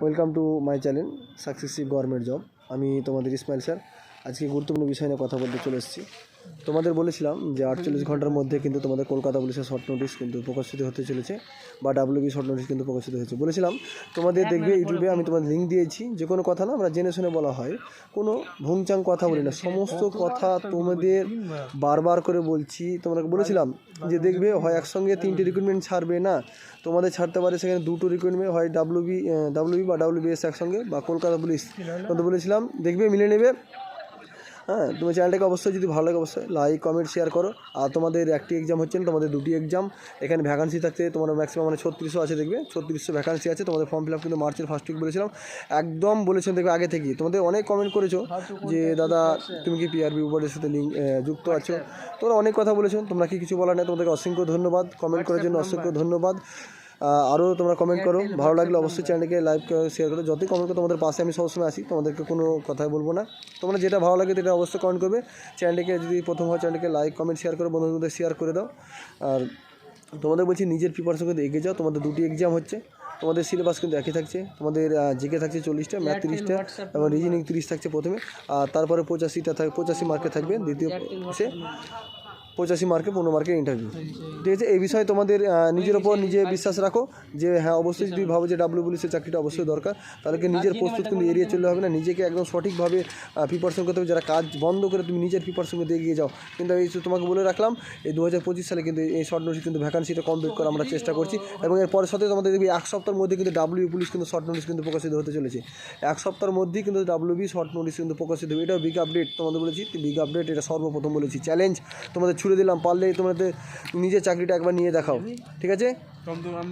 Welcome to my channel successive government job. আমি তোমাদের Ismail sir. আজকে গুরুত্বপূর্ণ বিষয় নিয়ে কথা বলতে চলে এসেছি। তোমাদের বলেছিলাম যে 48 ঘন্টার মধ্যে কিন্তু তোমাদের কলকাতা পুলিশের শর্ট নোটিশ কিন্তু প্রকাশিত হতে চলেছে, বা ডাব্লিউবি শর্ট নোটিশ কিন্তু প্রকাশিত হয়েছে। বলেছিলাম তোমাদের দেখবে ইউটিউবে আমি তোমাদের লিঙ্ক দিয়েছি। যে কোনো কথা না আমরা জেনে শুনে বলা হয়, কোনো ভুংচাং কথা বলি না, সমস্ত কথা তোমাদের বারবার করে বলছি। তোমরা বলেছিলাম যে দেখবে হয় একসঙ্গে 3টে রিক্রুটমেন্ট ছাড়বে না, তোমাদের ছাড়তে পারে সেখানে 2টো রিক্রুটমেন্ট, হয় ডাব্লিউবি বা ডাব্লিউবিএস একসঙ্গে, বা কলকাতা পুলিশ। তোমাদের বলেছিলাম দেখবে মিলে নেবে। হ্যাঁ, তোমার চ্যানেলটাকে অবশ্যই যদি ভালো লাগে অবশ্যই লাইক কমেন্ট শেয়ার করো। আর তোমাদের একটি এক্সাম হচ্ছে না, তোমাদের 2টি এক্সাম। এখানে ভ্যাকান্সি থাকতে তোমার ম্যাক্সিমাম 3600 আছে, দেখবে 3600 ভ্যাকান্সি আছে। তোমাদের ফর্ম ফিল আপ কিন্তু মার্চের ফার্স্ট উইক বলেছিলাম, একদম বলেছেন দেখবে আগে থেকেই। তোমাদের অনেক কমেন্ট করেছো যে দাদা তুমি কি পিআরবি বোর্ডের সাথে লিঙ্ক যুক্ত আছো, তোমরা অনেক কথা বলেছো। তোমরা কি কিছু বলার নেই, তোমাদেরকে অসংখ্য ধন্যবাদ। কমেন্ট করার জন্য অসংখ্য ধন্যবাদ। আরও তোমরা কমেন্ট করো, ভালো লাগলে অবশ্যই চ্যানেলকে লাইক শেয়ার করো। যতই কমেন্ট করো তোমাদের পাশে আমি সবসময় আসি, তোমাদেরকে কোনো কথাই বলবো না। তোমরা যেটা ভালো লাগে সেটা অবশ্যই কমেন্ট করবে। চ্যানেলটিকে যদি প্রথম হয় চ্যানেলকে লাইক কমেন্ট শেয়ার করো, বন্ধুদের মধ্যে শেয়ার করে দাও। আর তোমাদের বলছি নিজের প্রিপারেশন কিন্তু এগিয়ে যাও। তোমাদের 2টি এক্সাম হচ্ছে, তোমাদের সিলেবাস কিন্তু একই থাকছে। তোমাদের জিকে থাকছে 40টা, ম্যাথ 30টা এবং রিজনিং 30 থাকছে প্রথমে। আর তারপরে 85টা 85 মার্কে থাকবে দ্বিতীয় সে 85 মার্কে 15 মার্কের ইন্টারভিউ। ঠিক আছে, এই বিষয়ে তোমাদের নিজের ওপর নিজে বিশ্বাস রাখো যে হ্যাঁ অবশ্যই যদি ভাবো যে ডাব্লিউ পুলিশের চাকরিটা অবশ্যই দরকার, তাহলে নিজের প্রস্তুত কিন্তু এড়িয়ে চললে হবে না। নিজেকে একদম সঠিকভাবে প্রিপারেশন করতে হবে। যারা কাজ বন্ধ করে তুমি নিজের প্রিপারেশন করতে এগিয়ে যাও। কিন্তু এই তোমাকে বলে রাখলাম, এই 2025 সালে কিন্তু এই শর্ট নোটিশ কিন্তু ভ্যাকান্সিটা কমপ্লিট করা আমরা চেষ্টা করছি। এবং এর পরের সাথে তোমাদের দেখবি 1 সপ্তাহের মধ্যে কিন্তু ডাব্লিউ পুলিশ কিন্তু শর্ট নোটিশ কিন্তু প্রকাশিত হতে চলেছে। 1 সপ্তাহের মধ্যেই কিন্তু ডাব্লিউবি শর্ট নোটিশ কিন্তু প্রকাশিত হবে। এটাও বিগ আপডেট তোমাদের বলেছি, বিগ আপডেট। এটা সর্বপ্রথম বলেছি, চ্যালেঞ্জ তোমাদের ছুড়ে দিলাম। পারলে তোমাদের নিজের চাকরিটা একবার নিয়ে দেখাও, ঠিক আছে।